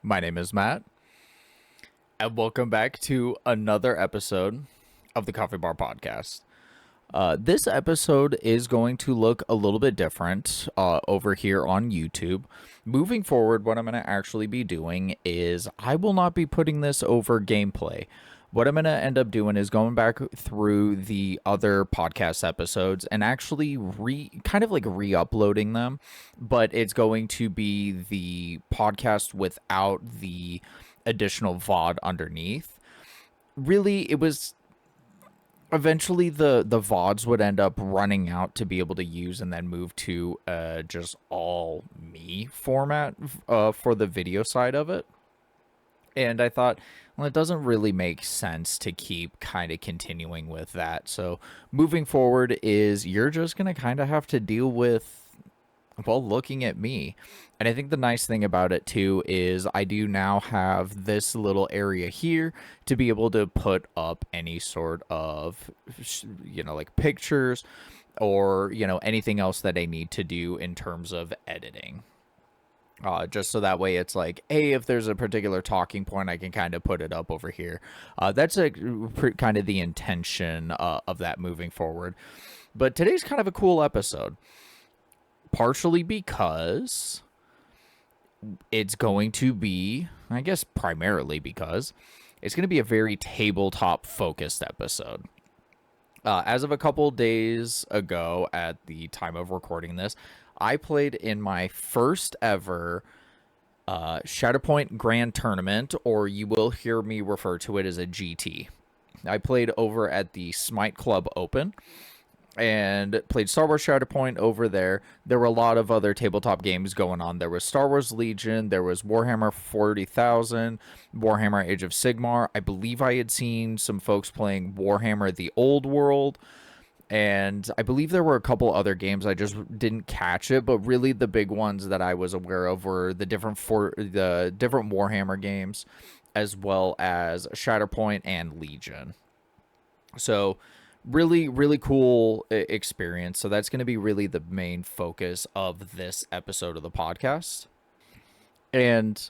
My name is Matt, and welcome back to another episode of the Coffee Bar Podcast. This episode is going to look a little bit different over here on YouTube. Moving forward, what I'm going to actually be doing is I will not be putting this over gameplay. What I'm going to end up doing is going back through the other podcast episodes and actually re-uploading them, but it's going to be the podcast without the additional VOD underneath. Really, it was eventually the VODs would end up running out to be able to use and then move to just all me format for the video side of it. And I thought, well, it doesn't really make sense to keep kind of continuing with that. So moving forward is you're just going to kind of have to deal with, well, looking at me. And I think the nice thing about it too is I do now have this little area here to be able to put up any sort of, like pictures or, anything else that I need to do in terms of editing. Just so that way it's like, hey, if there's a particular talking point, I can kind of put it up over here. That's kind of the intention of that moving forward. But today's kind of a cool episode. Partially because it's going to be, I guess primarily because, it's going to be a very tabletop-focused episode. As of a couple days ago, at the time of recording this, I played in my first ever Shatterpoint Grand Tournament, or you will hear me refer to it as a GT. I played over at the Smite Club Open and played Star Wars Shatterpoint over there. There were a lot of other tabletop games going on. There was Star Wars Legion, there was Warhammer 40,000, Warhammer Age of Sigmar. I believe I had seen some folks playing Warhammer The Old World. And I believe there were a couple other games. I just didn't catch it, but really the big ones that I was aware of were the different Warhammer games, as well as Shatterpoint and Legion. So really, really cool experience. So that's going to be really the main focus of this episode of the podcast. And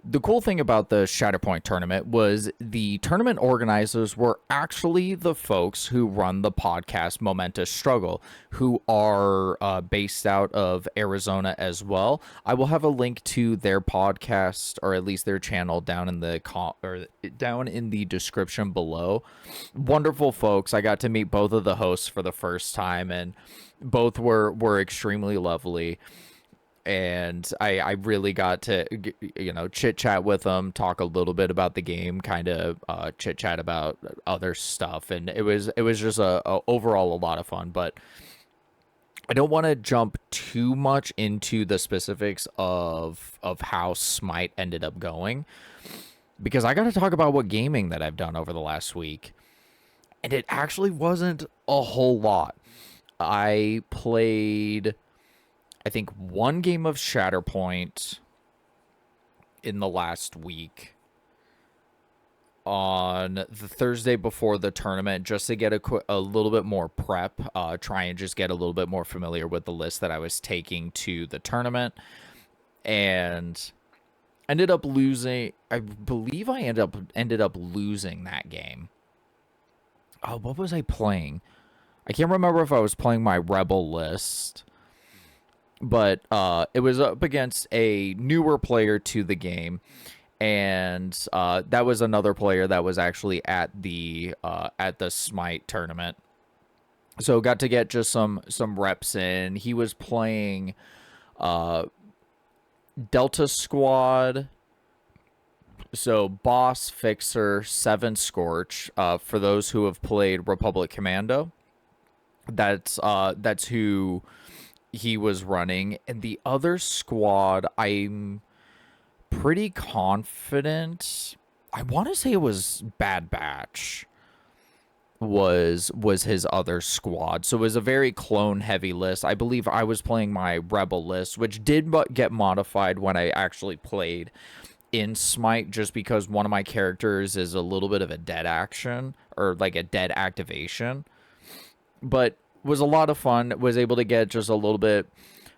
the cool thing about the Shatterpoint tournament was the tournament organizers were actually the folks who run the podcast Momentous Struggle, who are based out of Arizona as well. I will have a link to their podcast, or at least their channel, down in the description below. Wonderful folks. I got to meet both of the hosts for the first time, and both were extremely lovely. And I really got to, chit chat with them, talk a little bit about the game, kind of chit chat about other stuff. And it was just overall a lot of fun. But I don't want to jump too much into the specifics of how Smite ended up going, because I got to talk about what gaming that I've done over the last week. And it actually wasn't a whole lot. I played, I think, one game of Shatterpoint in the last week on the Thursday before the tournament, just to get a little bit more prep, try and just get a little bit more familiar with the list that I was taking to the tournament, and ended up losing. I believe I ended up losing that game. Oh, what was I playing? I can't remember if I was playing my Rebel list, but it was up against a newer player to the game, and that was another player that was actually at the Smite tournament. So got to get just some reps in. He was playing Delta Squad, so Boss, Fixer, 7 Scorch. For those who have played Republic Commando, that's who he was running. And the other squad, I'm pretty confident, I want to say it was Bad Batch was his other squad. So it was a very clone heavy list. I believe I was playing my Rebel list, which did get modified when I actually played in Smite, just because one of my characters is a little bit of a dead action, or like a dead activation. But was a lot of fun. Was able to get just a little bit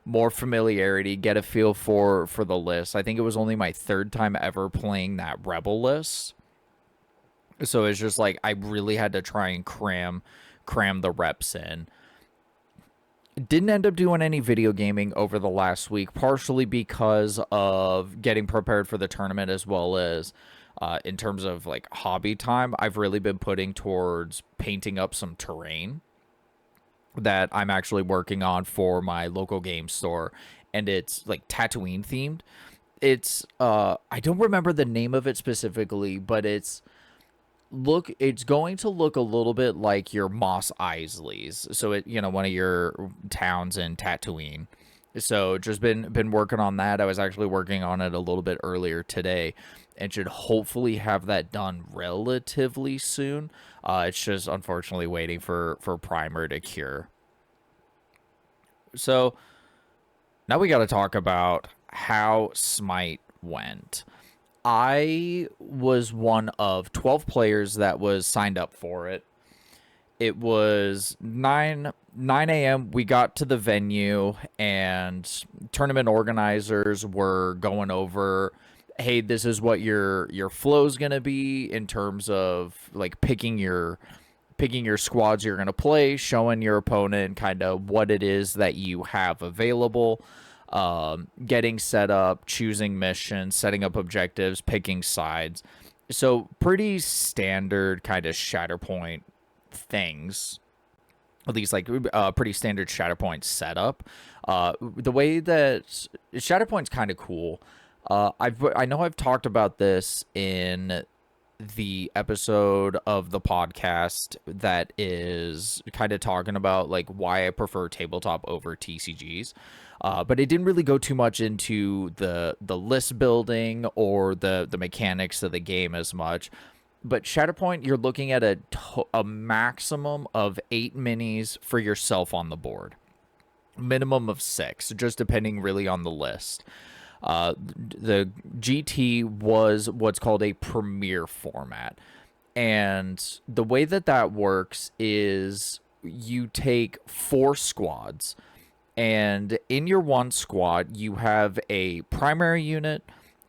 more familiarity, get a feel for the list. I think it was only my third time ever playing that Rebel list. So it's just like I really had to try and cram the reps in. Didn't end up doing any video gaming over the last week, partially because of getting prepared for the tournament, as well as in terms of like hobby time. I've really been putting towards painting up some terrain that I'm actually working on for my local game store, and it's like Tatooine themed. It's I don't remember the name of it specifically, but it's going to look a little bit like your Mos Eisley's. So it, one of your towns in Tatooine. So just been working on that. I was actually working on it a little bit earlier today, and should hopefully have that done relatively soon. It's just unfortunately waiting for primer to cure. So now we got to talk about how Smite went. I was one of 12 players that was signed up for it. It was 9 a.m. We got to the venue, and tournament organizers were going over, hey, this is what your flow's going to be in terms of like picking your squads you're going to play, showing your opponent kind of what it is that you have available. Getting set up, choosing missions, setting up objectives, picking sides. So pretty standard kind of Shatterpoint things. At least like pretty standard Shatterpoint setup. The way that Shatterpoint's kind of cool. I know I've talked about this in the episode of the podcast that is kind of talking about like why I prefer tabletop over TCGs. But it didn't really go too much into the list building or the mechanics of the game as much. But Shatterpoint, you're looking at a maximum of 8 minis for yourself on the board. Minimum of 6, just depending really on the list. The GT was what's called a premier format. And the way that works is you take 4 squads. And in your one squad, you have a primary unit,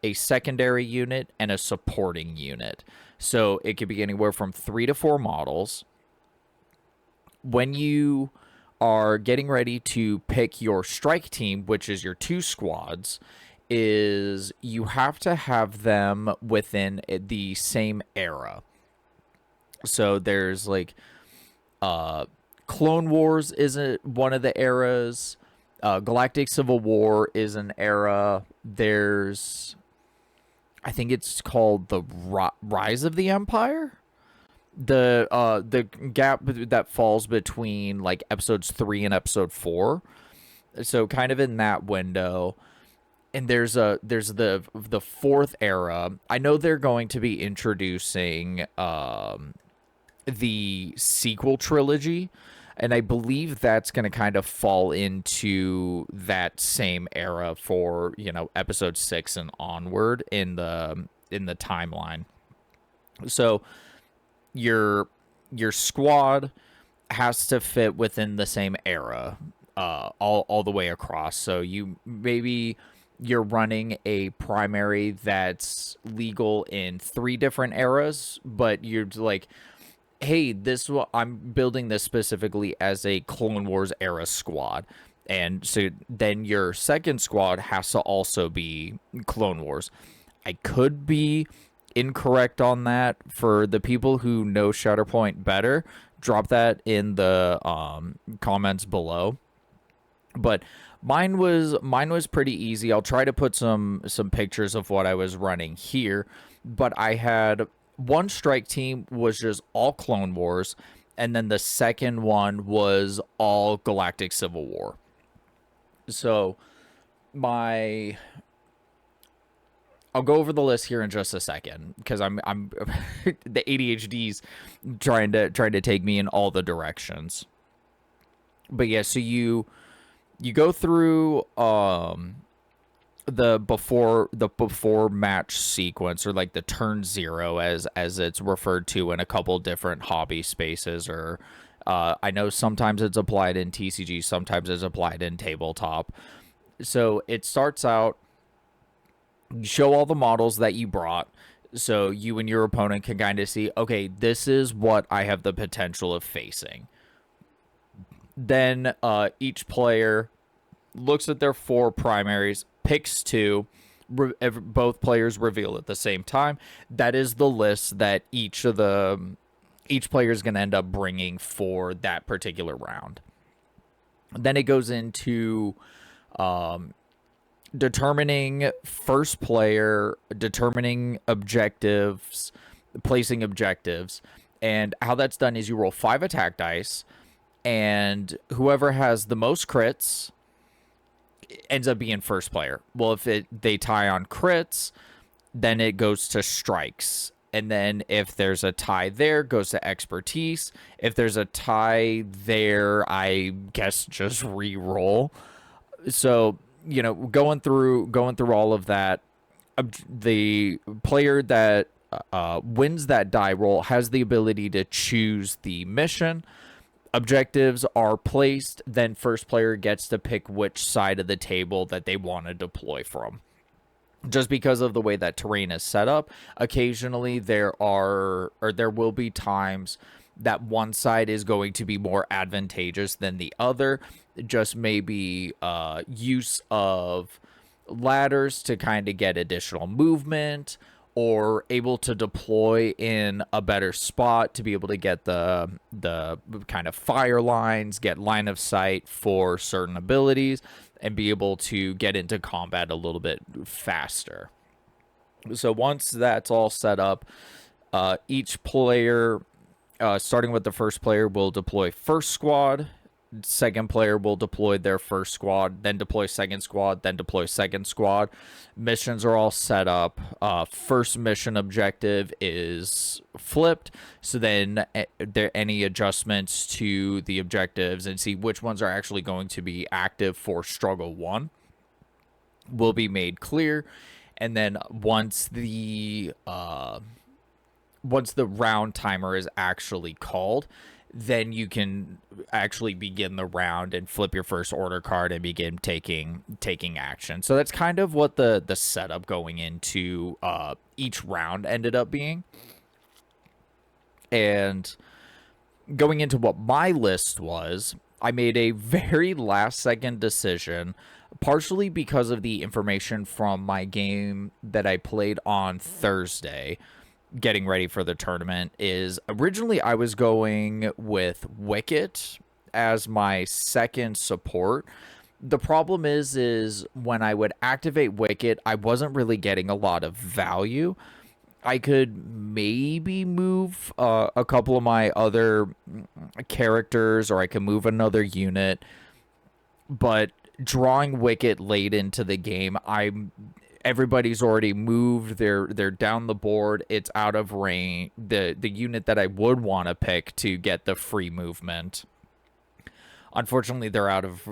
a secondary unit, and a supporting unit. So it could be anywhere from 3 to 4 models. When you are getting ready to pick your strike team, which is your 2 squads, is you have to have them within the same era. So there's like Clone Wars isn't one of the eras. Galactic Civil War is an era. There's, I think it's called the Rise of the Empire. The gap that falls between like episodes 3 and episode 4. So kind of in that window. And there's the 4th era. I know they're going to be introducing the sequel trilogy, and I believe that's going to kind of fall into that same era for, episode 6 and onward in the timeline. So your squad has to fit within the same era all the way across. So you're running a primary that's legal in 3 different eras, but you're like, hey, I'm building this specifically as a Clone Wars era squad. And so then your second squad has to also be Clone Wars. I could be incorrect on that. For the people who know Shatterpoint better, drop that in the comments below. But mine was pretty easy. I'll try to put some pictures of what I was running here. But I had one strike team was just all Clone Wars, and then the second one was all Galactic Civil War. So I'll go over the list here in just a second, because I'm the ADHD's trying to take me in all the directions. But yeah, so you go through the before match sequence, or like the turn 0 as it's referred to in a couple different hobby spaces, or I know sometimes it's applied in TCG, sometimes it's applied in tabletop. So it starts out, you show all the models that you brought, so you and your opponent can kind of see, okay, this is what I have the potential of facing. Then each player looks at their 4 primaries, picks 2. Both players reveal at the same time. That is the list that each player is going to end up bringing for that particular round. Then it goes into determining first player, determining objectives, placing objectives. And how that's done is you roll 5 attack dice, and whoever has the most crits ends up being first player. Well, if they tie on crits, then it goes to strikes. And then if there's a tie there, goes to expertise. If there's a tie there, I guess just re-roll. So, going through all of that, the player that wins that die roll has the ability to choose the mission. Objectives are placed, then first player gets to pick which side of the table that they want to deploy from. Just because of the way that terrain is set up, occasionally there will be times that one side is going to be more advantageous than the other. Just maybe use of ladders to kind of get additional movement, or able to deploy in a better spot to be able to get the kind of fire lines, get line of sight for certain abilities, and be able to get into combat a little bit faster. So once that's all set up, each player, starting with the first player, will deploy first squad. Second player will deploy their first squad, then deploy second squad, then deploy second squad. Missions are all set up. First mission objective is flipped, so then there any adjustments to the objectives and see which ones are actually going to be active for Struggle 1 will be made clear. And then once the round timer is actually called, then you can actually begin the round and flip your first order card and begin taking action. So that's kind of what the setup going into each round ended up being. And going into what my list was, I made a very last second decision, partially because of the information from my game that I played on Thursday, getting ready for the tournament. Is originally I was going with Wicket as my second support. The problem is when I would activate Wicket, I wasn't really getting a lot of value. I could maybe move a couple of my other characters, or I could move another unit, but drawing Wicket late into the game, everybody's already moved. They're down the board. It's out of range. The unit that I would want to pick to get the free movement, unfortunately, they're out of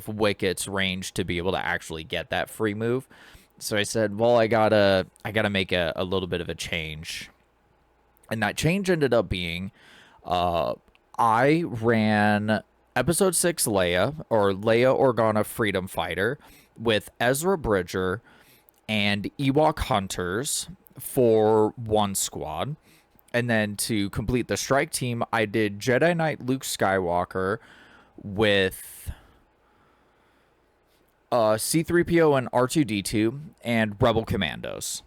Wicket's range to be able to actually get that free move. So I said, well, I gotta make a little bit of a change, and that change ended up being, I ran Episode 6 Leia Organa Freedom Fighter with Ezra Bridger and Ewok Hunters for one squad. And then to complete the strike team, I did Jedi Knight Luke Skywalker with C-3PO and R2-D2 and Rebel Commandos.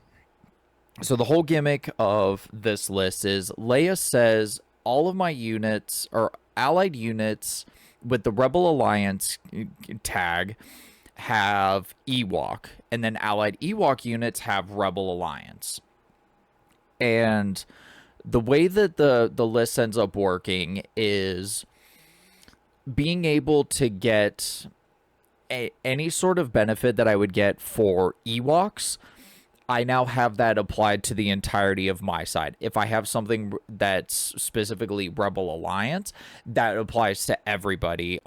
So the whole gimmick of this list is Leia says all of my units, or allied units with the Rebel Alliance tag, have Ewok, and then allied Ewok units have Rebel Alliance. And the way that the list ends up working is being able to get any sort of benefit that I would get for Ewoks. I now have that applied to the entirety of my side. If I have something that's specifically Rebel Alliance, that applies to everybody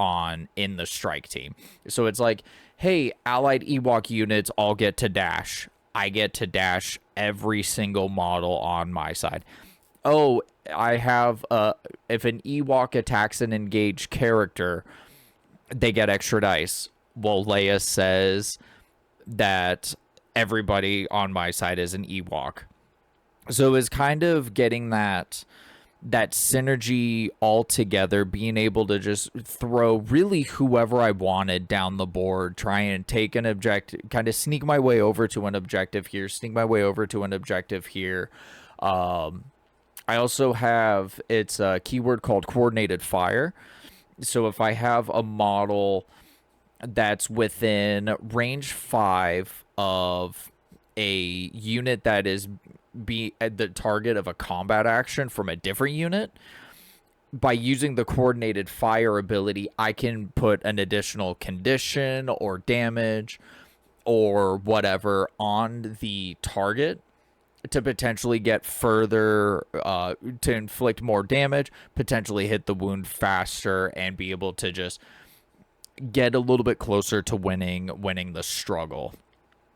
in the strike team. So it's like, hey, allied Ewok units all get to dash. I get to dash every single model on my side. Oh, I have if an Ewok attacks an engaged character, they get extra dice. Leia says that everybody on my side is an Ewok. So it's kind of getting that synergy all together, being able to just throw really whoever I wanted down the board, try and take an objective, kind of sneak my way over to an objective here, sneak my way over to an objective here. I also have, it's a keyword called coordinated fire. So if I have a model that's within range 5 of a unit that is be at the target of a combat action from a different unit, by using the coordinated fire ability, I can put an additional condition or damage or whatever on the target to potentially get further, to inflict more damage, potentially hit the wound faster, and be able to just get a little bit closer to winning the struggle.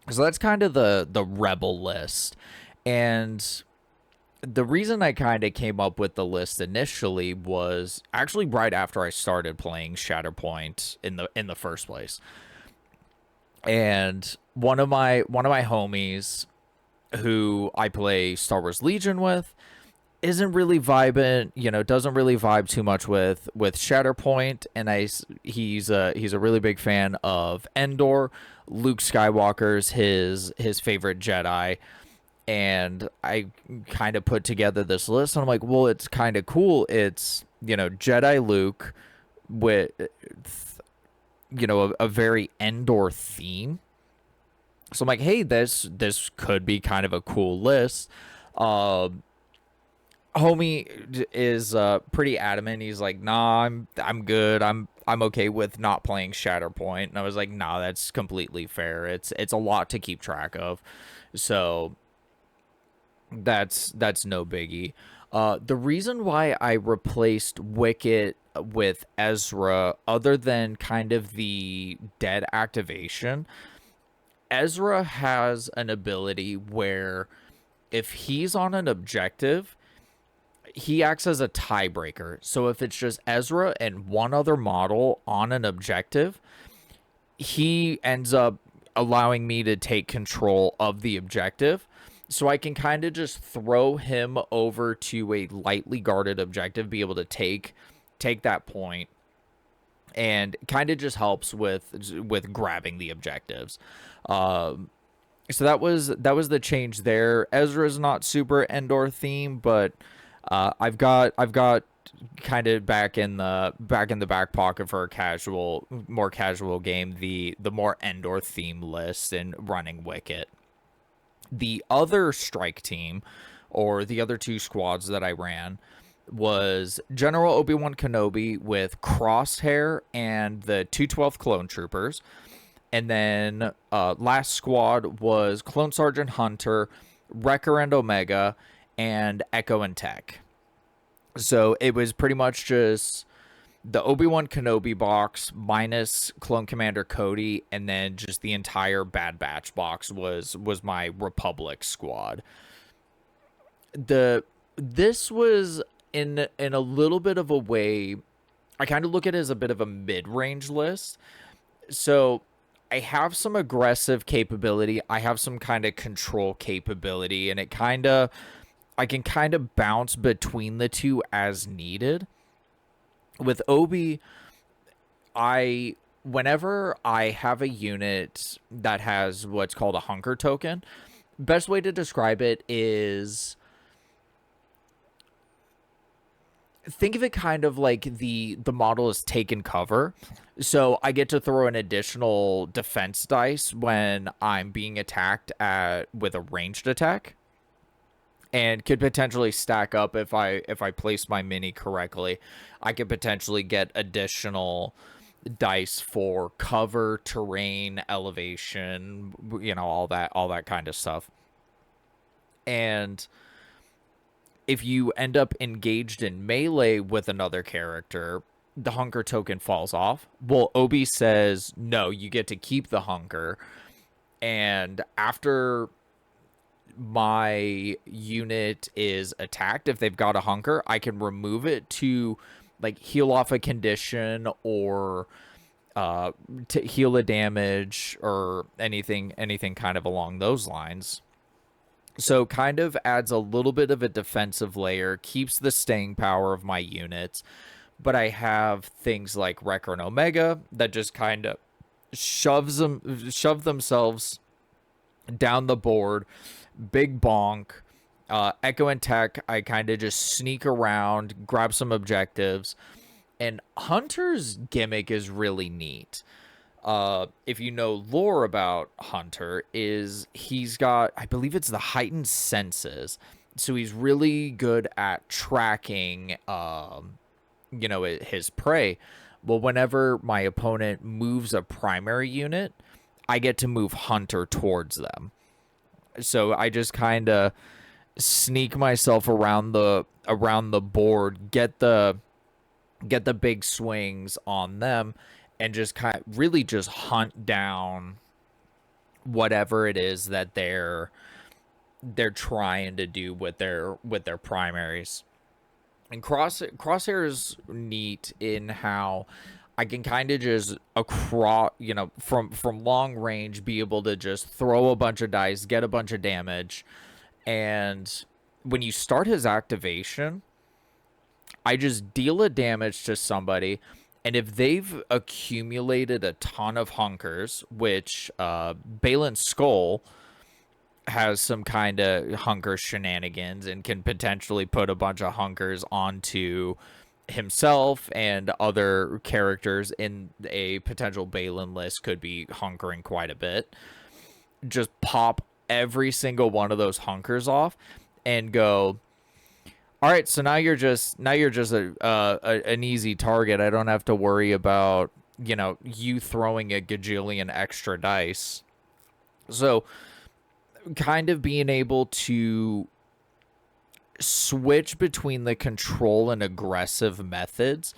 So that's kind of the rebel list. And the reason I kind of came up with the list initially was actually right after I started playing Shatterpoint in the first place. And one of my homies who I play Star Wars Legion with isn't really vibing, doesn't really vibe too much with Shatterpoint, and he's a really big fan of Endor. Luke Skywalker's his favorite Jedi, and I kind of put together this list, and I'm like, well, it's kind of cool. It's, Jedi Luke with, a very Endor theme. So I'm like, hey, this could be kind of a cool list. Homie is pretty adamant. He's like, nah, I'm good. I'm okay with not playing Shatterpoint. And I was like, nah, that's completely fair. It's a lot to keep track of. So that's no biggie. The reason why I replaced Wicket with Ezra, other than kind of the dead activation, Ezra has an ability where if he's on an objective, he acts as a tiebreaker. So if it's just Ezra and one other model on an objective, he ends up allowing me to take control of the objective. So I can kind of just throw him over to a lightly guarded objective, be able to take that point, and kind of just helps with grabbing the objectives. So that was the change there. Ezra's not super Endor theme, but I've got kind of back in the back pocket for a more casual game, the more Endor theme list and running Wicket. The other strike team, or the other two squads that I ran, was General Obi-Wan Kenobi with Crosshair and the 212th Clone Troopers. And then last squad was Clone Sergeant Hunter, Wrecker and Omega, and Echo and Tech. So it was pretty much just the Obi-Wan Kenobi box minus Clone Commander Cody, and then just the entire Bad Batch box was my Republic squad. This was in a little bit of a way, I kind of look at it as a bit of a mid-range list. So I have some aggressive capability, I have some kind of control capability, and I can kind of bounce between the two as needed. With Obi, whenever I have a unit that has what's called a hunker token, best way to describe it is, think of it kind of like the model is taken cover. So I get to throw an additional defense dice when I'm being attacked with a ranged attack, and could potentially stack up if I place my mini correctly. I could potentially get additional dice for cover, terrain, elevation, all that kind of stuff. And if you end up engaged in melee with another character, the hunker token falls off. Well, Obi says, no, you get to keep the hunker. And after my unit is attacked, if they've got a hunker, I can remove it to like heal off a condition or to heal a damage or anything kind of along those lines. So kind of adds a little bit of a defensive layer, keeps the staying power of my units, but I have things like Wrecker and Omega that just kind of shove themselves down the board. Big bonk. Echo and Tech, I kind of just sneak around, grab some objectives. And Hunter's gimmick is really neat. If you know lore about Hunter, is he's got, I believe it's the heightened senses. So he's really good at tracking, his prey. Well, whenever my opponent moves a primary unit, I get to move Hunter towards them. So I just kind of sneak myself around the board, get the big swings on them, and just kind of really just hunt down whatever it is that they're trying to do with their primaries. And Crosshair is neat in how I can kind of just across, from long range, be able to just throw a bunch of dice, get a bunch of damage, and when you start his activation, I just deal a damage to somebody, and if they've accumulated a ton of hunkers, which Balin's Skull has some kind of hunker shenanigans and can potentially put a bunch of hunkers onto himself, and other characters in a potential Balin list could be hunkering quite a bit. Just pop every single one of those hunkers off and go, all right, so now you're just an easy target. I don't have to worry about, you throwing a gajillion extra dice. So kind of being able to switch between the control and aggressive methods,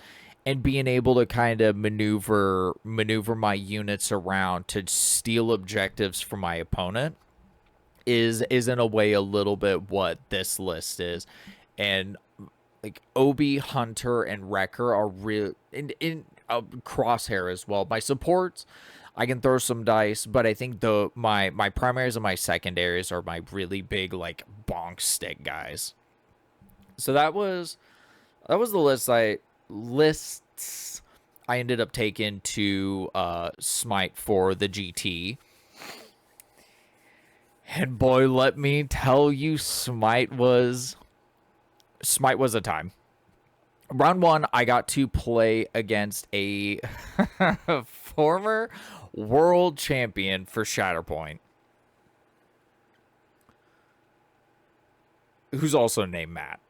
and being able to kind of maneuver my units around to steal objectives from my opponent is in a way a little bit what this list is. And like Obi, Hunter, and Wrecker are real in Crosshair as well. My supports, I can throw some dice, but I think my primaries and my secondaries are my really big like bonk stick guys. So that was the lists I ended up taking to Smite for the GT. And boy, let me tell you, Smite was a time. Round one, I got to play against a former world champion for Shatterpoint, who's also named Matt.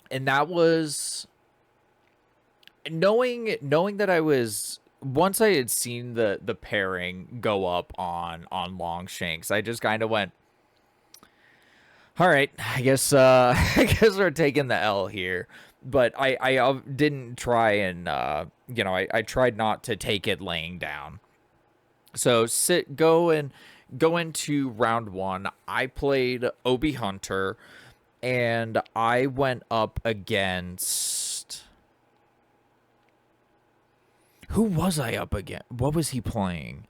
And that was knowing that I was, once I had seen the pairing go up on Longshanks, I just kind of went, all right, I guess I guess we're taking the L here. But I didn't try and I tried not to take it laying down. So go into round one. I played Obi Hunter, and I went up against, who was I up against? What was he playing?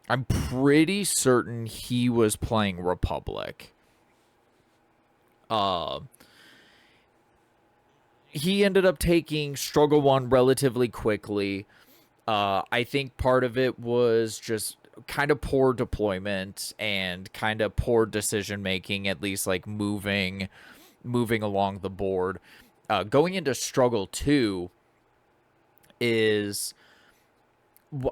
I'm pretty certain he was playing Republic. He ended up taking Struggle 1 relatively quickly. I think part of it was just kind of poor deployment and kind of poor decision making, at least like moving along the board. Going into Struggle 2 is,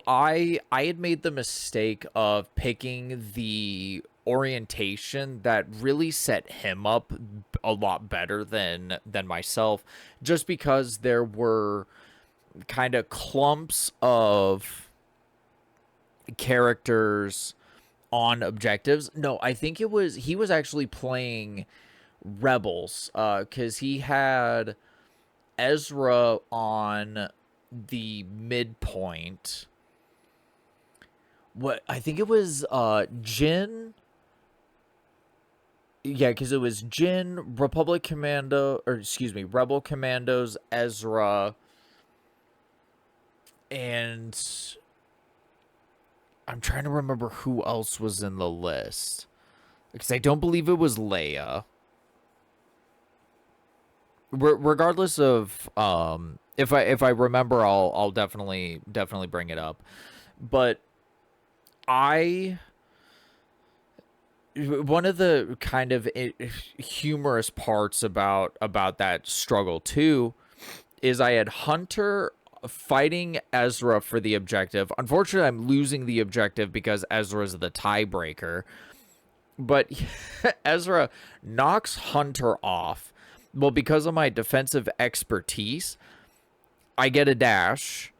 I had made the mistake of picking the orientation that really set him up a lot better than myself, just because there were kind of clumps of characters on objectives. No, I think he was actually playing Rebels, because he had Ezra on the midpoint. What, I think it was Jin. Yeah, because it was Jin, Rebel Commandos, Ezra, And I'm trying to remember who else was in the list, because I don't believe it was Leia. Regardless of if I remember, I'll definitely bring it up. But I one of the kind of humorous parts about that struggle too is I had Hunter fighting Ezra for the objective. Unfortunately, I'm losing the objective because Ezra's the tiebreaker. But Ezra knocks Hunter off. Well, because of my defensive expertise, I get a dash.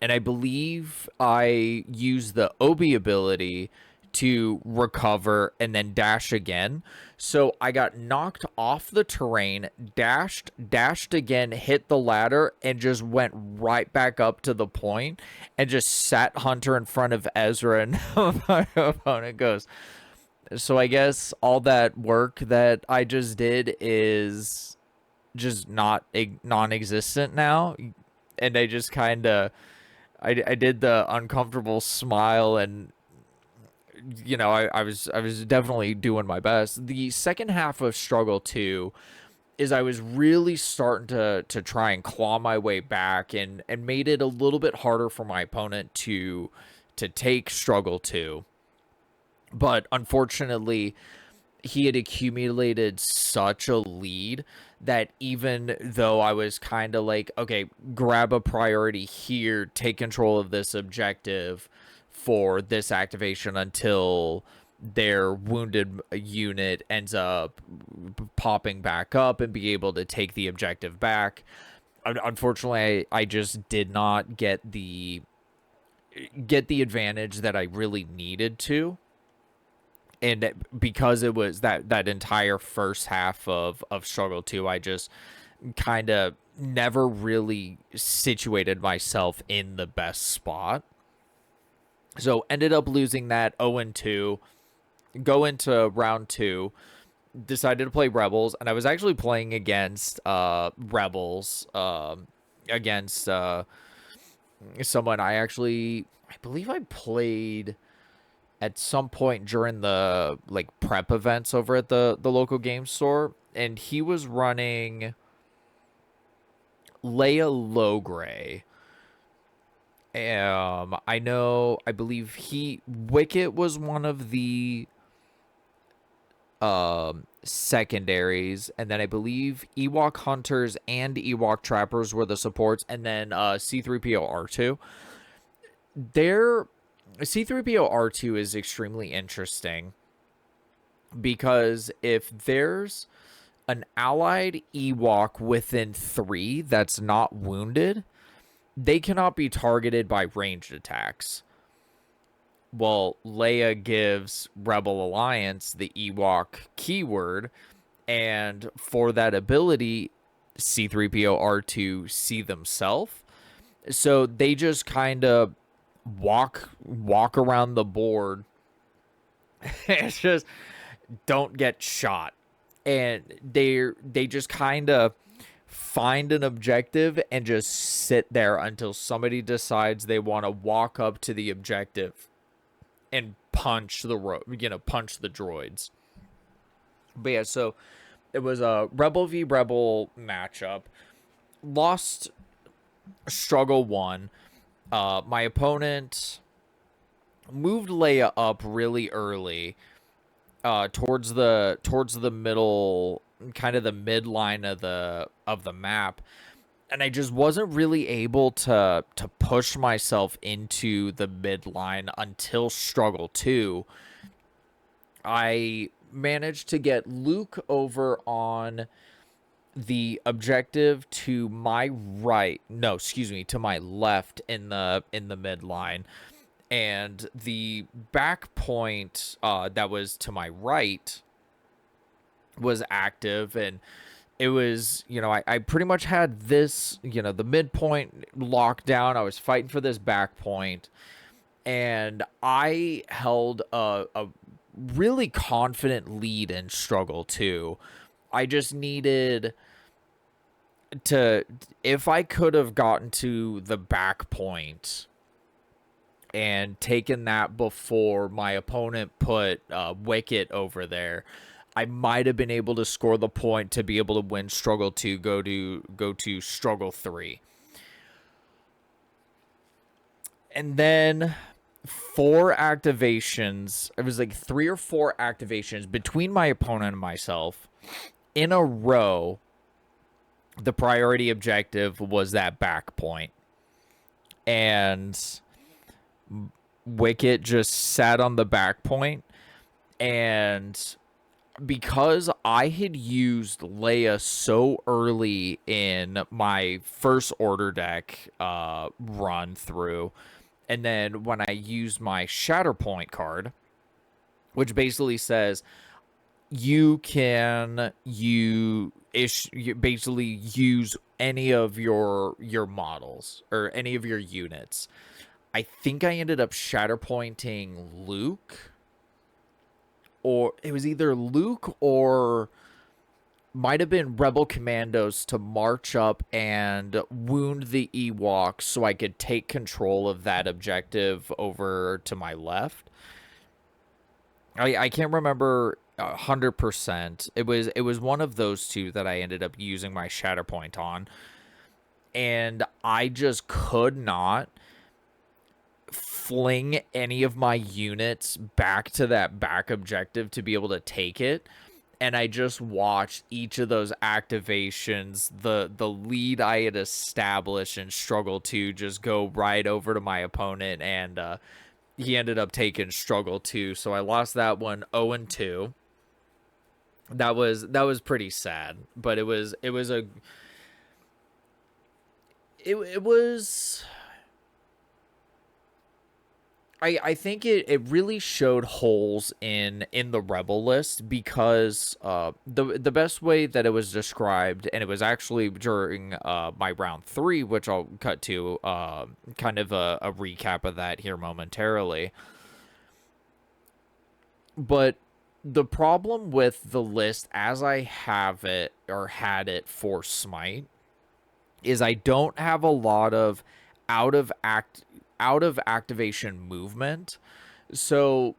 And I believe I use the Obi ability to recover and then dash again. So I got knocked off the terrain, dashed again, hit the ladder, and just went right back up to the point and just sat Hunter in front of Ezra, and my opponent goes. So I guess all that work that I just did is just not non-existent now. And I just kind of I did the uncomfortable smile, and I was definitely doing my best. The second half of Struggle 2 is I was really starting to try and claw my way back, and made it a little bit harder for my opponent to take Struggle 2. But unfortunately, he had accumulated such a lead that even though I was kind of like, okay, grab a priority here, take control of this objective for this activation until their wounded unit ends up popping back up and be able to take the objective back. Unfortunately, I just did not get the advantage that I really needed to. And because it was that entire first half of Struggle 2, I just kind of never really situated myself in the best spot. So ended up losing that 0-2, go into round 2, decided to play Rebels, and I was actually playing against Rebels, against someone I believe I played at some point during the prep events over at the local game store, and he was running Leia Logray. I believe Wicket was one of the secondaries, and then I believe Ewok Hunters and Ewok Trappers were the supports, and then C3PO R2. Their C3PO R2 is extremely interesting because if there's an allied Ewok within 3 that's not wounded, they cannot be targeted by ranged attacks. Well, Leia gives Rebel Alliance the Ewok keyword, and for that ability, C3PO R2 see themselves. So they just kind of walk around the board. It's just don't get shot, and they just kind of find an objective and just sit there until somebody decides they want to walk up to the objective and punch the droids. But yeah, so it was a Rebel v Rebel matchup. Lost Struggle 1. My opponent moved Leia up really early, towards the middle, kind of the midline of the map, and I just wasn't really able to push myself into the midline until Struggle 2. I managed to get Luke over on the objective to my right. No, excuse me, to my left in the midline, and the back point that was to my right was active, and it was, I pretty much had this, the midpoint locked down. I was fighting for this back point, and I held a really confident lead in Struggle 2. I just needed to if I could have gotten to the back point and taken that before my opponent put Wicket over there, I might have been able to score the point to be able to win Struggle 2, go to Struggle 3. And then 4 activations. It was like 3 or 4 activations between my opponent and myself in a row. The priority objective was that back point. And Wicket just sat on the back point, and because I had used Leia so early in my first order deck run through, and then when I used my Shatterpoint card, which basically says you can basically use any of your models or any of your units. I think I ended up Shatterpointing Luke, or it was either Luke or might have been Rebel Commandos to march up and wound the Ewoks so I could take control of that objective over to my left. I can't remember 100%. It was one of those two that I ended up using my Shatterpoint on, and I just could not fling any of my units back to that back objective to be able to take it. And I just watched each of those activations, the lead I had established in Struggle 2, just go right over to my opponent, and he ended up taking Struggle 2. So I lost that one 0-2. That was pretty sad, but it was I think it really showed holes in the Rebel list, because the best way that it was described, and it was actually during my round 3, which I'll cut to kind of a recap of that here momentarily. But the problem with the list as I have it, or had it for Smite, is I don't have a lot of out of activation movement. So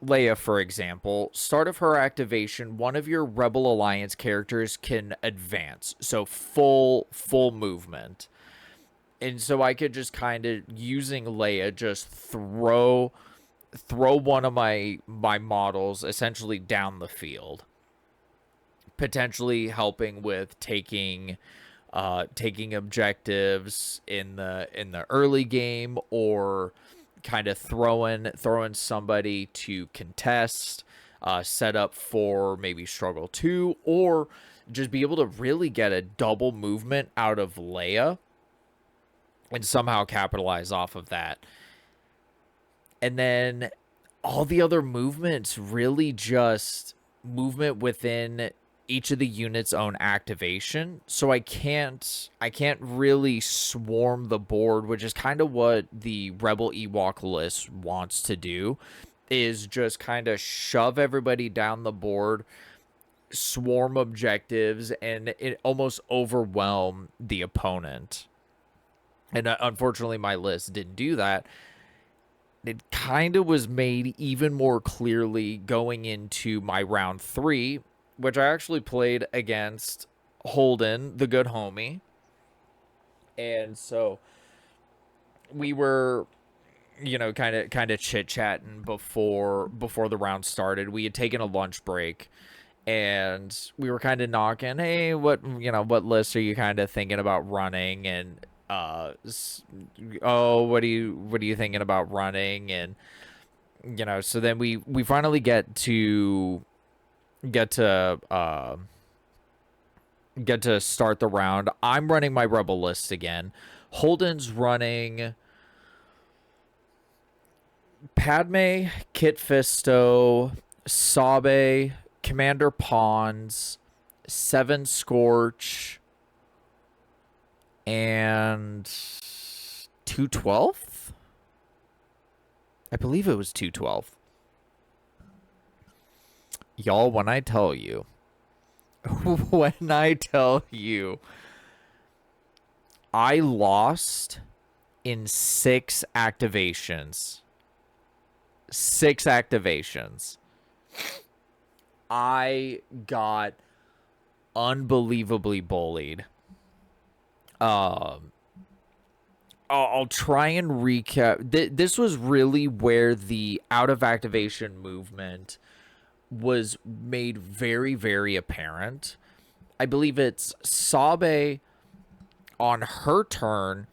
Leia, for example, start of her activation, one of your Rebel Alliance characters can advance, so full movement. And so I could just kind of, using Leia, just throw one of my models essentially down the field, potentially helping with taking objectives in the early game, or kind of throwing somebody to contest, set up for maybe Struggle 2, or just be able to really get a double movement out of Leia and somehow capitalize off of that. And then all the other movements really just movement within each of the unit's own activation. So I can't really swarm the board, which is kind of what the Rebel Ewok list wants to do, is just kind of shove everybody down the board, swarm objectives, and it almost overwhelm the opponent. And unfortunately, my list didn't do that. It kind of was made even more clearly going into my round 3, which I actually played against Holden, the good homie. And so we were, kind of chit-chatting before the round started. We had taken a lunch break, and we were kind of knocking, hey, what list are you kind of thinking about running? And what are you thinking about running? And so then we finally get to start the round. I'm running my Rebel list again. Holden's running Padme, Kit Fisto, Sabe, Commander Pons, Seven Scorch, and 212th? I believe it was 212th. Y'all, when I tell you I lost in 6 activations. 6 activations. I got unbelievably bullied. I'll try and recap. This was really where the out of activation movement was made very, very apparent. I believe it's Sabe on her turn.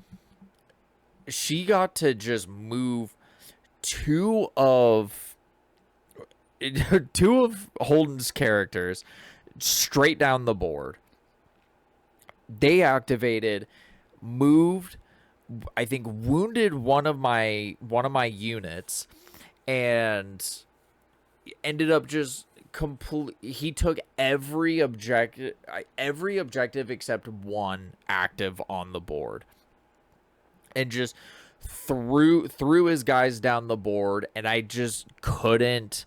She got to just move two of Holden's characters straight down the board. They activated, moved, I think wounded one of my units, and ended up just he took every objective except one active on the board, and just threw his guys down the board, and I just couldn't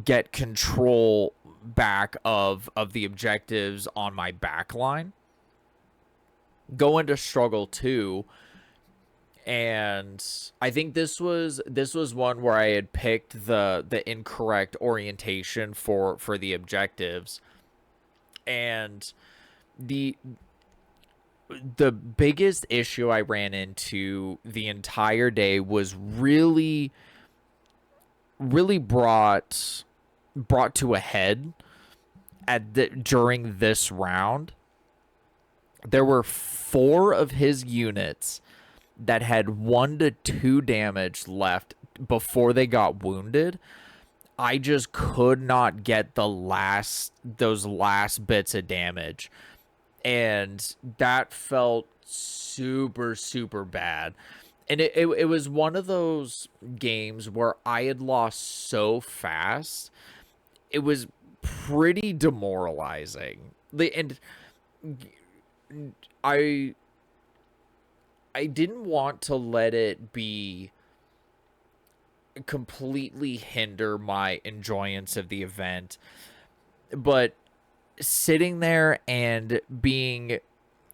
get control back of the objectives on my back line. Go into struggle 2, and I think this was one where I had picked the incorrect orientation for the objectives, and the biggest issue I ran into the entire day was really brought to a head during this round. There were 4 of his units that had 1 to 2 damage left before they got wounded. I just could not get those last bits of damage, and that felt super, super bad. And it was one of those games where I had lost so fast, it was pretty demoralizing. And I didn't want to let it be completely hinder my enjoyance of the event, but sitting there and being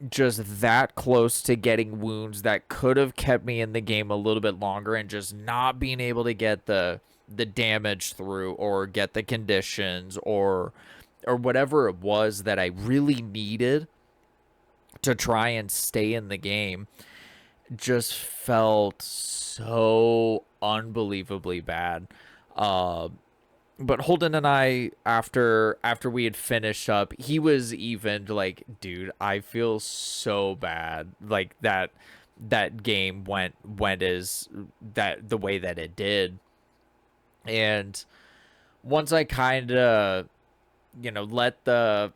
just that close to getting wounds that could have kept me in the game a little bit longer, and just not being able to get the damage through or get the conditions or whatever it was that I really needed to try and stay in the game, just felt so unbelievably bad. But Holden and I, after we had finished up, he was even like, dude, I feel so bad. Like that game went as the way that it did. And once I kind of, let the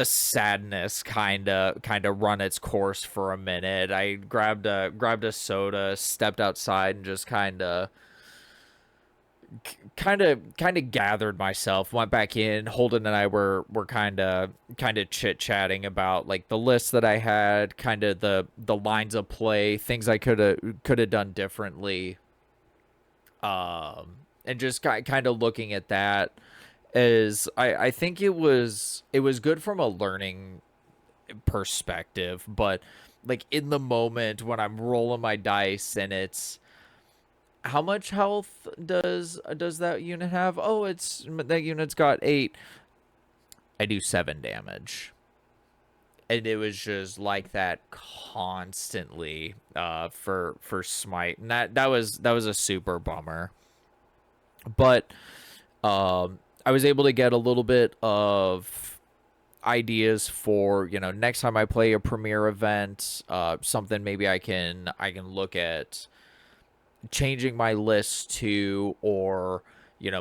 sadness kind of run its course for a minute, I grabbed a soda, stepped outside, and just kind of gathered myself, went back in. Holden and I were kind of chit-chatting about like the list that I had, kind of the lines of play, things I could have done differently, and just kind of looking at that as I think it was good from a learning perspective, but like in the moment when I'm rolling my dice and it's, how much health does that unit have? Oh, that unit's got 8. I do 7 damage. And it was just like that constantly for Smite. And that was a super bummer. But I was able to get a little bit of ideas for, next time I play a premiere event, something maybe I can look at changing my list to, or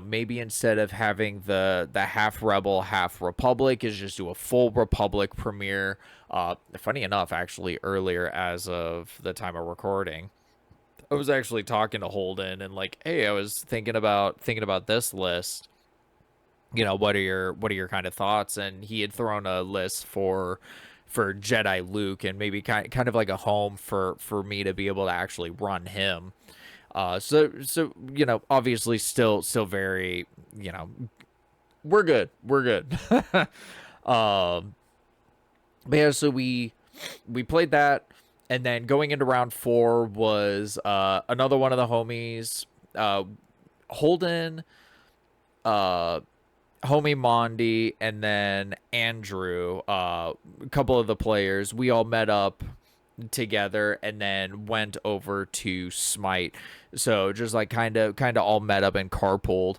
maybe instead of having the half rebel half republic, is just do a full republic premiere. Funny enough, actually earlier, as of the time of recording, I was actually talking to Holden and like, hey, I was thinking about this list, what are your kind of thoughts? And he had thrown a list for Jedi Luke, and maybe kind of like a home for me to be able to actually run him. So obviously still very, we're good. But yeah, so we we played that, and then going into round 4 was another one of the homies, Holden, uh, homie Mondi, and then Andrew, a couple of the players. We all met up together and then went over to Smite. So just like kind of all met up and carpooled.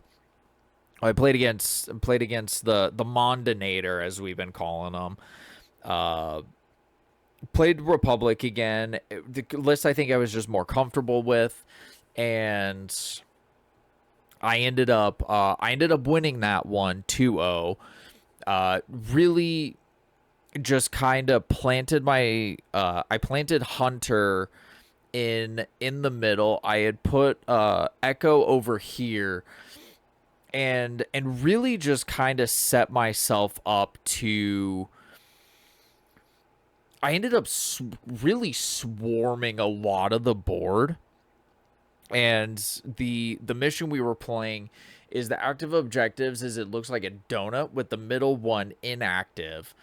I played against the Mondinator, as we've been calling them. Uh, Played Republic again. The list I think I was just more comfortable with, and I ended up winning that one 2-0. Really just kind of planted my I planted Hunter in the middle. I had put Echo over here, and really just kind of set myself up to. I ended up really swarming a lot of the board, and the mission we were playing is the active objectives is it looks like a donut with the middle one inactive.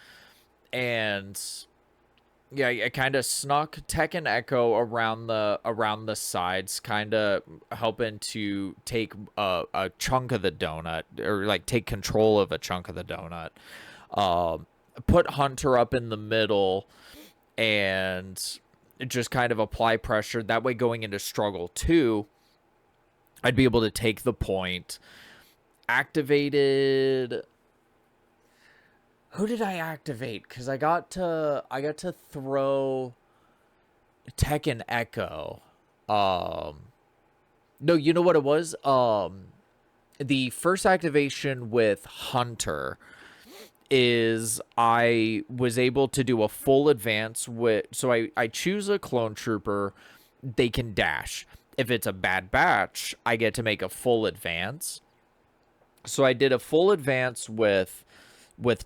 And yeah, I kind of snuck Tech and Echo around the sides, kind of helping to take a chunk of the donut, or like take control of a chunk of the donut. Put Hunter up in the middle and just kind of apply pressure. That way, going into Struggle 2, I'd be able to take the point. Activated. Who did I activate? Because I got to throw Tech and Echo. No, you know what it was? The first activation with Hunter is I was able to do a full advance with, so I choose a clone trooper. They can dash. If it's a bad batch, I get to make a full advance. So I did a full advance with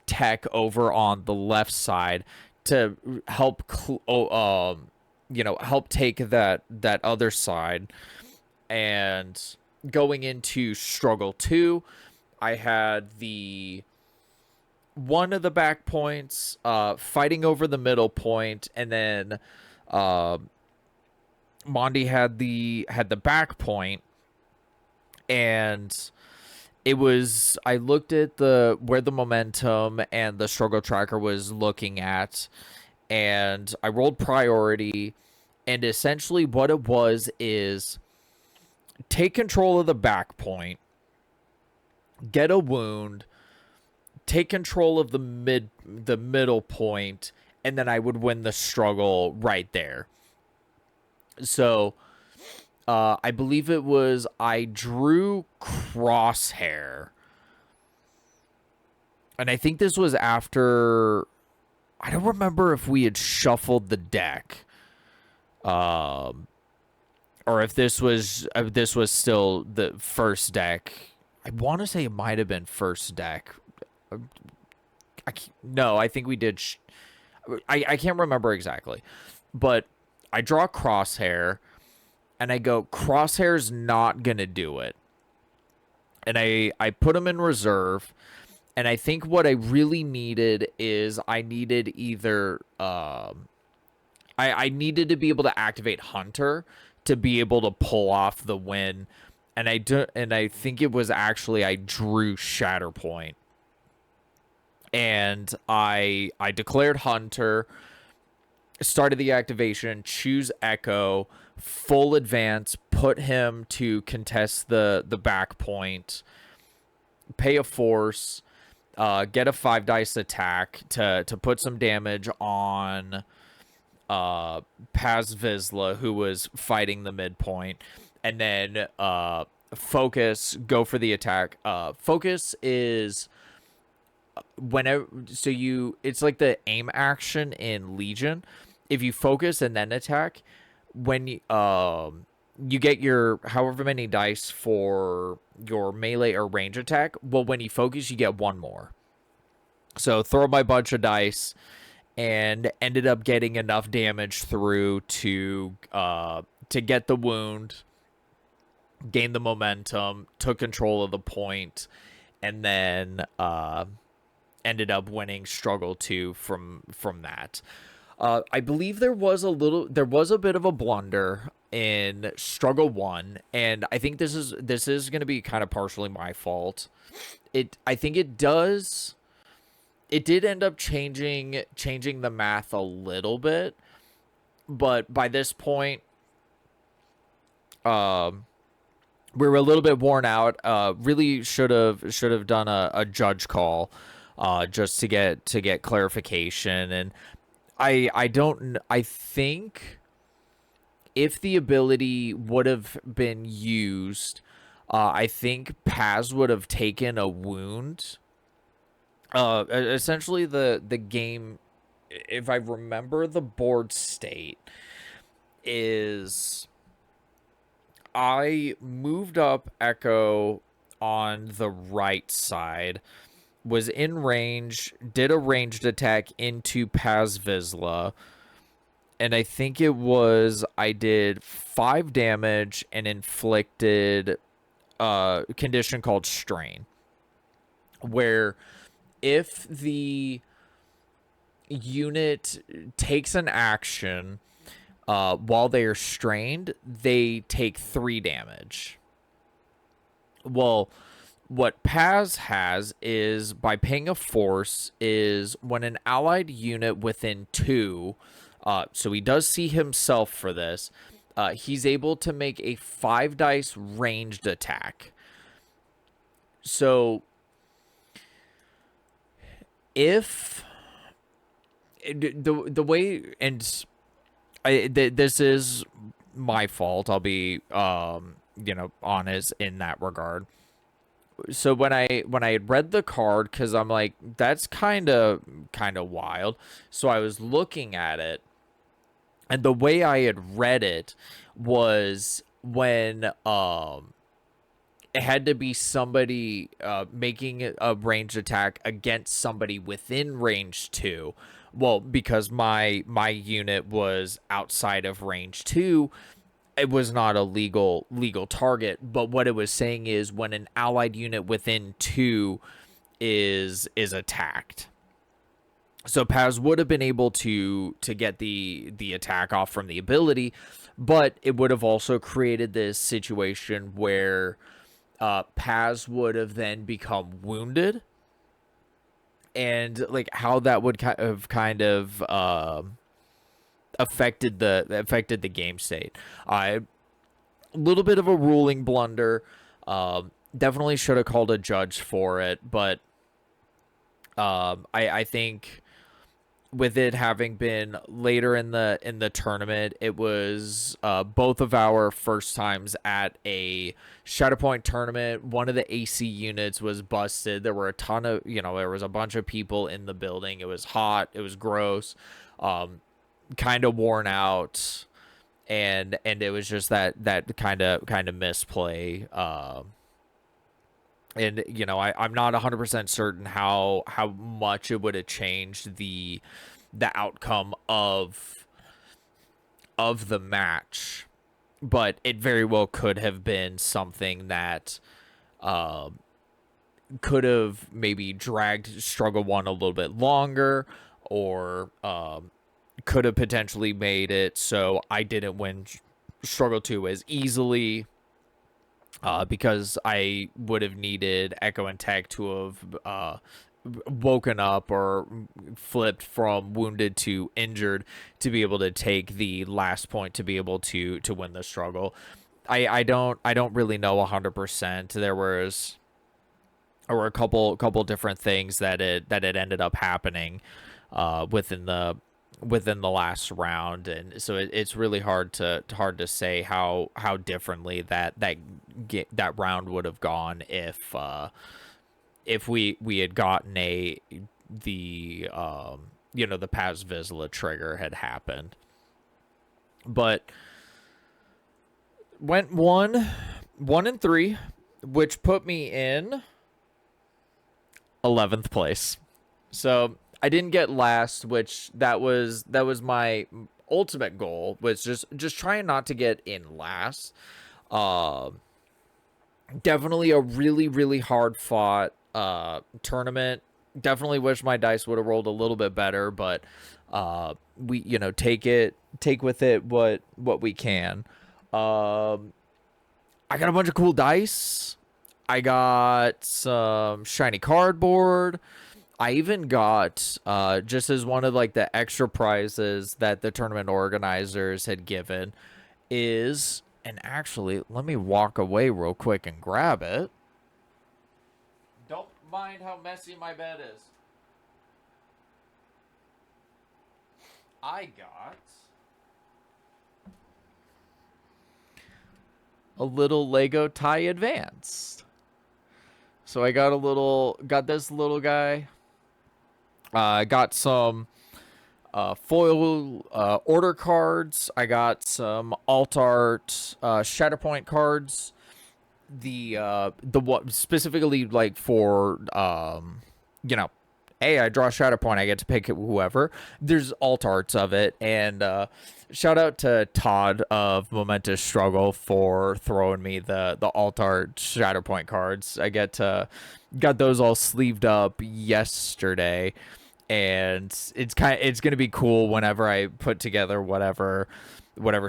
Tech over on the left side to help help take that other side. And going into Struggle 2, I had the one of the back points, fighting over the middle point, and then Mondi had the back point. And it was, I looked at where the momentum and the struggle tracker was looking at, and I rolled priority. And essentially what it was is take control of the back point, get a wound, take control of the middle point, and then I would win the struggle right there. So I believe it was, I drew Crosshair, and I think this was after, I don't remember if we had shuffled the deck, or if this was still the first deck. I want to say it might have been first deck. No, I think we did. I can't remember exactly, but I draw Crosshair, and I go, Crosshair's not gonna do it, and I put him in reserve. And I think what I really needed is I needed either I needed to be able to activate Hunter to be able to pull off the win. And I think it was actually, I drew Shatterpoint. And I declared Hunter, started the activation, choose Echo, full advance, put him to contest the back point, pay a force, get a 5 dice attack to put some damage on Paz Vizsla, who was fighting the midpoint, and then focus, go for the attack. Focus is whenever, so it's like the aim action in Legion. If you focus and then attack, when you get your however many dice for your melee or range attack, well, when you focus, you get one more. So throw my bunch of dice and ended up getting enough damage through to get the wound, gain the momentum, took control of the point, and then ended up winning Struggle 2 from that. I believe there was a bit of a blunder in Struggle 1, and I think this is going to be kind of partially my fault. I think it did end up changing the math a little bit, but by this point, um we were a little bit worn out. Really should have done a judge call, just to get clarification. And I think if the ability would have been used, I think Paz would have taken a wound. Essentially the game, if I remember the board state, is I moved up Echo on the right side, was in range, did a ranged attack into Paz Vizsla, and I think it was I did 5 damage and inflicted a condition called strain, where if the unit takes an action while they are strained, they take 3 damage. Well, what Paz has is, by paying a force, is when an allied unit within 2, so he does see himself for this, he's able to make a 5 dice ranged attack. So if the way, and this is my fault, I'll be honest in that regard. So when I had read the card, because I'm like, that's kind of wild, so I was looking at it, and the way I had read it was when it had to be somebody making a ranged attack against somebody within range 2. Well, because my unit was outside of range 2, it was not a legal target. But what it was saying is, when an allied unit within 2 is attacked. So Paz would have been able to get the attack off from the ability, but it would have also created this situation where Paz would have then become wounded, and like how that would kind of affected the game state. A little bit of a ruling blunder. Definitely should have called a judge for it, but I think with it having been later in the tournament, it was both of our first times at a Shatterpoint tournament. One of the AC units was busted. There were a ton of, there was a bunch of people in the building. It was hot. It was gross. Kind of worn out, and it was just that kind of misplay. And I'm not 100% certain how much it would have changed the outcome of the match, but it very well could have been something that could have maybe dragged Struggle 1 a little bit longer, or could have potentially made it so I didn't win Struggle 2 as easily. Because I would have needed Echo and Tech to have woken up or flipped from wounded to injured to be able to take the last point to be able to win the struggle. I don't really know 100%. There were a couple different things that it ended up happening within the last round, and so it's really hard to say how differently that round would have gone if we had gotten the Paz Vizsla trigger had happened. But went 1-3, which put me in 11th place. So I didn't get last, which that was my ultimate goal, was just trying not to get in last. Definitely a really hard fought tournament. Definitely wish my dice would have rolled a little bit better, but we take with it what we can. I got a bunch of cool dice. I got some shiny cardboard. I even got just as one of like the extra prizes that the tournament organizers had given is, and actually let me walk away real quick and grab it. Don't mind how messy my bed is. I got a little Lego tie Advanced. So I got this little guy. I got some foil order cards. I got some alt art Shatterpoint cards. The what specifically like for you know, hey, I draw Shatterpoint, I get to pick whoever. There's alt arts of it, and shout out to Todd of Momentous Struggle for throwing me the alt art Shatterpoint cards. Got those all sleeved up yesterday, and it's gonna be cool whenever I put together whatever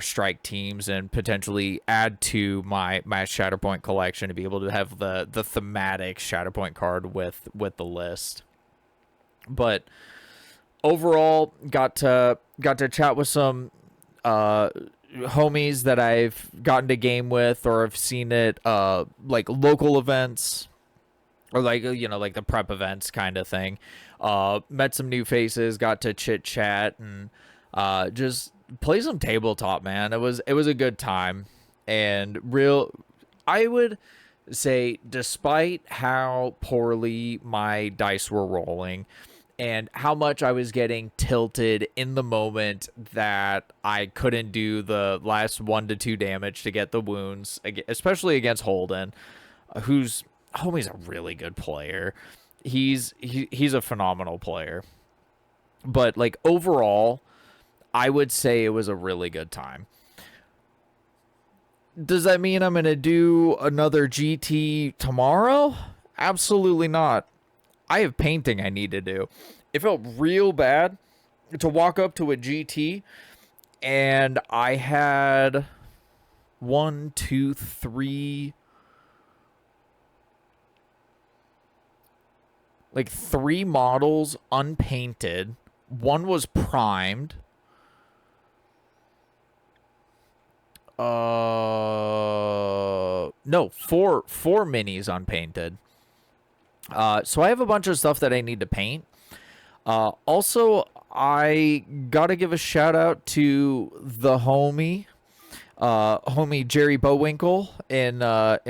strike teams and potentially add to my Shatterpoint collection to be able to have the thematic Shatterpoint card with the list. But overall, got to chat with some homies that I've gotten to game with or have seen it like local events or like like the prep events kind of thing. Met some new faces, got to chit chat and just play some tabletop, man. It was a good time. And I would say, despite how poorly my dice were rolling and how much I was getting tilted in the moment that I couldn't do the last 1 to 2 damage to get the wounds, especially against Holden, who's homie's a really good player. He's a phenomenal player. But like overall, I would say it was a really good time. Does that mean I'm going to do another GT tomorrow? Absolutely not. I have painting I need to do. It felt real bad to walk up to a GT and I had 1, 2, 3, like 3 models unpainted. One was primed. No, four minis unpainted. So I have a bunch of stuff that I need to paint. Also, I gotta give a shout out to the homie Jerry Bowinkle in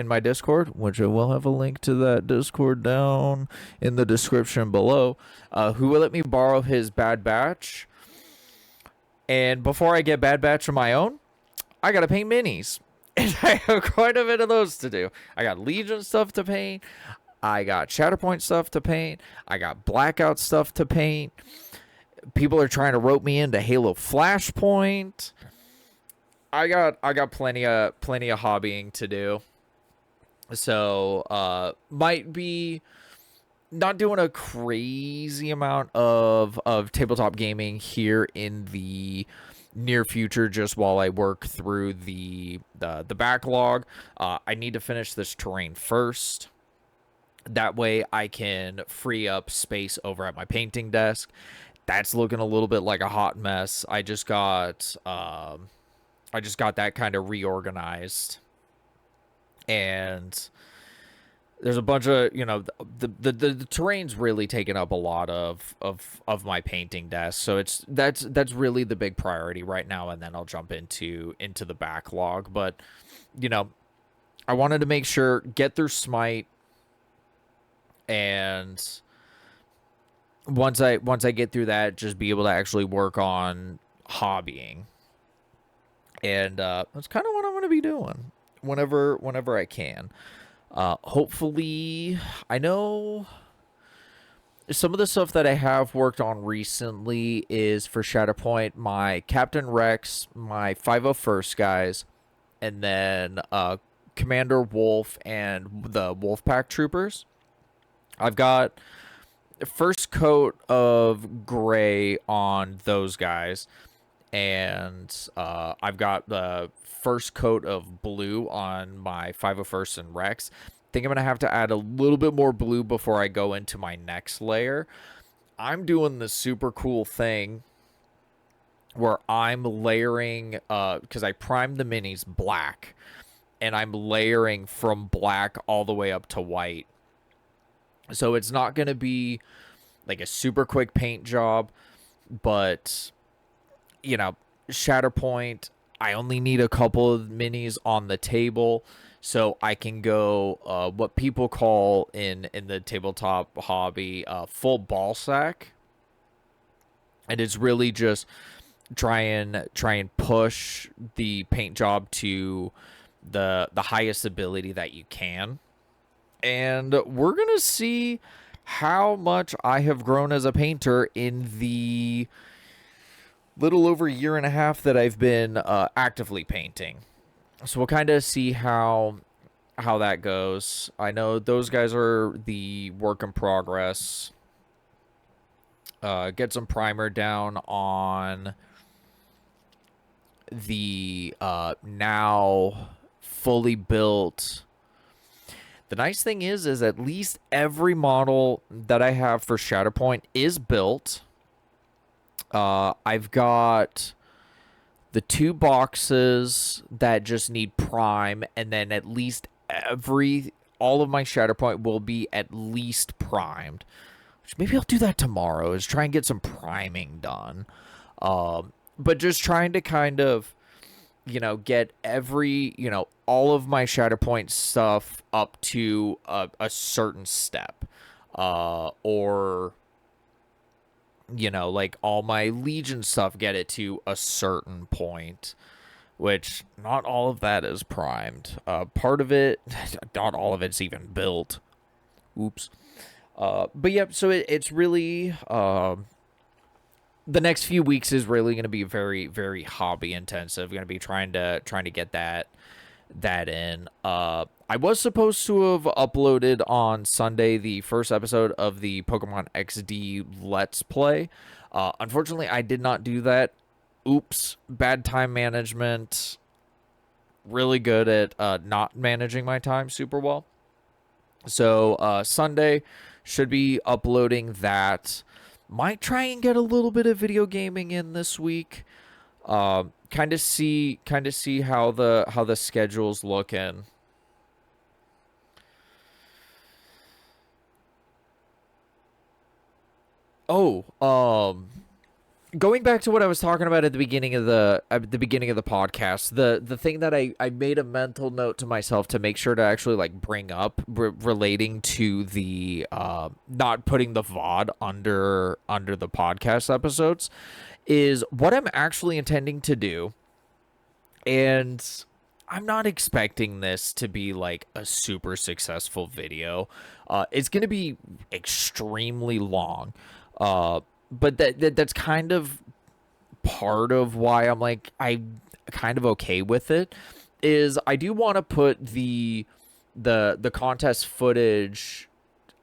my Discord, which I will have a link to that Discord down in the description below, who will let me borrow his Bad Batch. And before I get Bad Batch of my own, I gotta paint minis. And I have quite a bit of those to do. I got Legion stuff to paint. I got Shatterpoint stuff to paint. I got Blackout stuff to paint. People are trying to rope me into Halo Flashpoint. I got plenty of hobbying to do. So might be not doing a crazy amount of tabletop gaming here in the near future, just while I work through the backlog. I need to finish this terrain first. That way I can free up space over at my painting desk. That's looking a little bit like a hot mess. I just got that kind of reorganized. And there's a bunch of, the terrain's really taken up a lot of my painting desk. So that's really the big priority right now, and then I'll jump into the backlog. But, I wanted to make sure, get through Smite, and once I get through that, just be able to actually work on hobbying. And that's kind of what I'm going to be doing whenever I can. Hopefully, I know some of the stuff that I have worked on recently is for Shatterpoint, my Captain Rex, my 501st guys, and then Commander Wolf and the Wolfpack Troopers. I've got first coat of gray on those guys, and I've got the first coat of blue on my 501st and Rex. Think I'm gonna have to add a little bit more blue before I go into my next layer. I'm doing the super cool thing where I'm layering, because I primed the minis black, and I'm layering from black all the way up to white. So it's not going to be like a super quick paint job, but, you know, Shatterpoint, I only need a couple of minis on the table, so I can go what people call in the tabletop hobby full ball sack. And it's really just try and push the paint job to the highest ability that you can. And we're going to see how much I have grown as a painter in the little over a year and a half that I've been actively painting. So we'll kind of see how that goes. I know those guys are the work in progress. Get some primer down on the now fully built. The nice thing is at least every model that I have for Shatterpoint is built. I've got the 2 boxes that just need prime, and then at least all of my Shatterpoint will be at least primed. Which maybe I'll do that tomorrow, is try and get some priming done. But just trying to kind of, get all of my Shatterpoint stuff up to a certain step. Or, like all my Legion stuff, get it to a certain point. Which, not all of that is primed. Part of it, not all of it's even built. Oops. But yeah, so it's really... the next few weeks is really going to be very, very hobby intensive. Going to be trying to get that in. I was supposed to have uploaded on Sunday the first episode of the Pokemon XD Let's Play. Unfortunately, I did not do that. Oops, bad time management. Really good at not managing my time super well. So Sunday should be uploading that. Might try and get a little bit of video gaming in this week. Kind of see how the schedule's looking. Oh, going back to what I was talking about at the beginning of the podcast, the thing that I made a mental note to myself to make sure to actually like bring up relating to the not putting the VOD under the podcast episodes is what I'm actually intending to do. And I'm not expecting this to be like a super successful video. It's going to be extremely long. But that's kind of part of why I'm kind of okay with it, is I do want to put the contest footage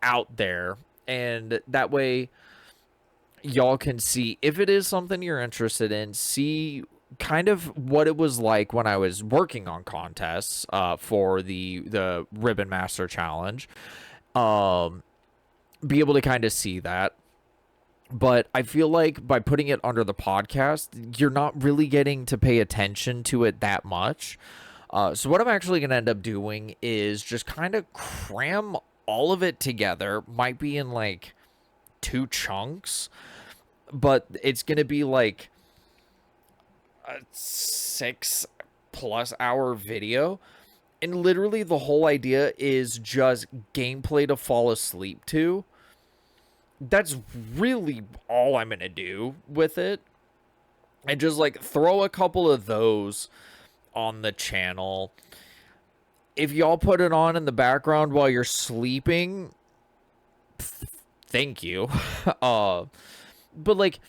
out there, and that way y'all can see if it is something you're interested in, see kind of what it was like when I was working on contests for the Ribbon Master Challenge. Be able to kind of see that. But I feel like by putting it under the podcast, you're not really getting to pay attention to it that much. So what I'm actually going to end up doing is just kind of cram all of it together. Might be in like 2 chunks, but it's going to be like a 6+ hour video. And literally the whole idea is just gameplay to fall asleep to. That's really all I'm going to do with it. And just like throw a couple of those on the channel. If y'all put it on in the background while you're sleeping, thank you. But like,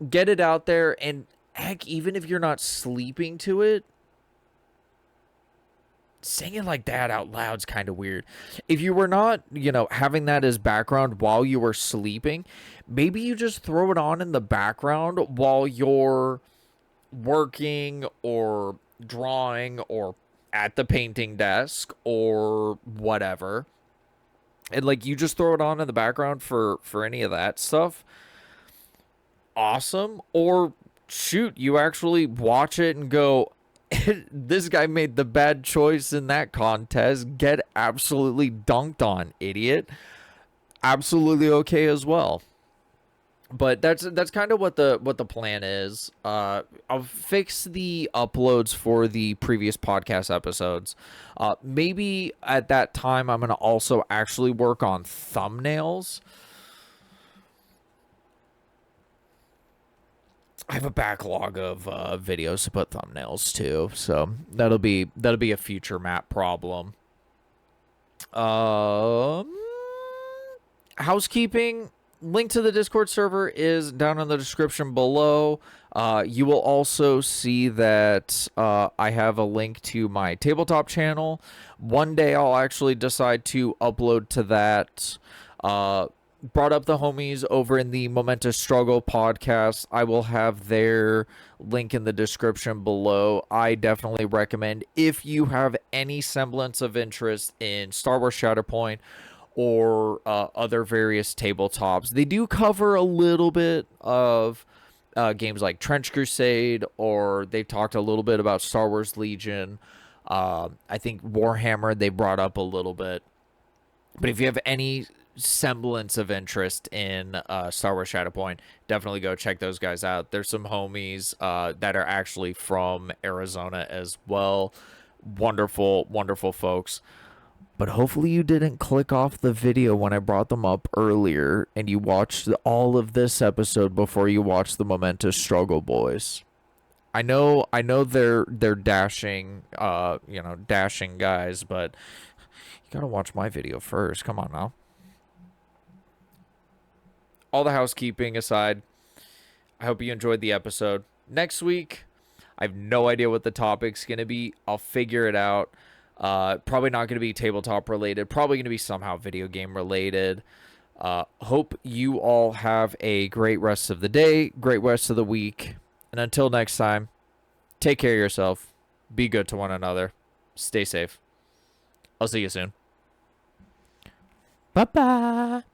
get it out there, and heck, even if you're not sleeping to it, saying it like that out loud's kind of weird. If you were not, having that as background while you were sleeping, maybe you just throw it on in the background while you're working or drawing or at the painting desk or whatever. And like you just throw it on in the background for any of that stuff. Awesome. Or shoot, you actually watch it and go, this guy made the bad choice in that contest. Get absolutely dunked on, idiot. Absolutely okay as well. But that's kind of what the plan is. I'll fix the uploads for the previous podcast episodes. Maybe at that time I'm gonna also actually work on thumbnails. I have a backlog of videos to put thumbnails to, so that'll be a future map problem. Housekeeping. Link to the Discord server is down in the description below. You will also see that I have a link to my tabletop channel. One day I'll actually decide to upload to that. Brought up the homies over in the Momentous Struggle podcast. I will have their link in the description below. I definitely recommend, if you have any semblance of interest in Star Wars Shatterpoint or other various tabletops. They do cover a little bit of games like Trench Crusade, or they've talked a little bit about Star Wars Legion. I think Warhammer they brought up a little bit. But if you have any semblance of interest in Star Wars Shatterpoint, definitely go check those guys out. There's some homies that are actually from Arizona as well. Wonderful, wonderful folks. But hopefully you didn't click off the video when I brought them up earlier and you watched all of this episode before you watched the Momentous Struggle boys. I know they're dashing dashing guys, but you got to watch my video first. Come on now. All the housekeeping aside, I hope you enjoyed the episode. Next week, I have no idea what the topic's going to be. I'll figure it out. Probably not going to be tabletop related. Probably going to be somehow video game related. Hope you all have a great rest of the day, great rest of the week. And until next time, take care of yourself. Be good to one another. Stay safe. I'll see you soon. Bye-bye.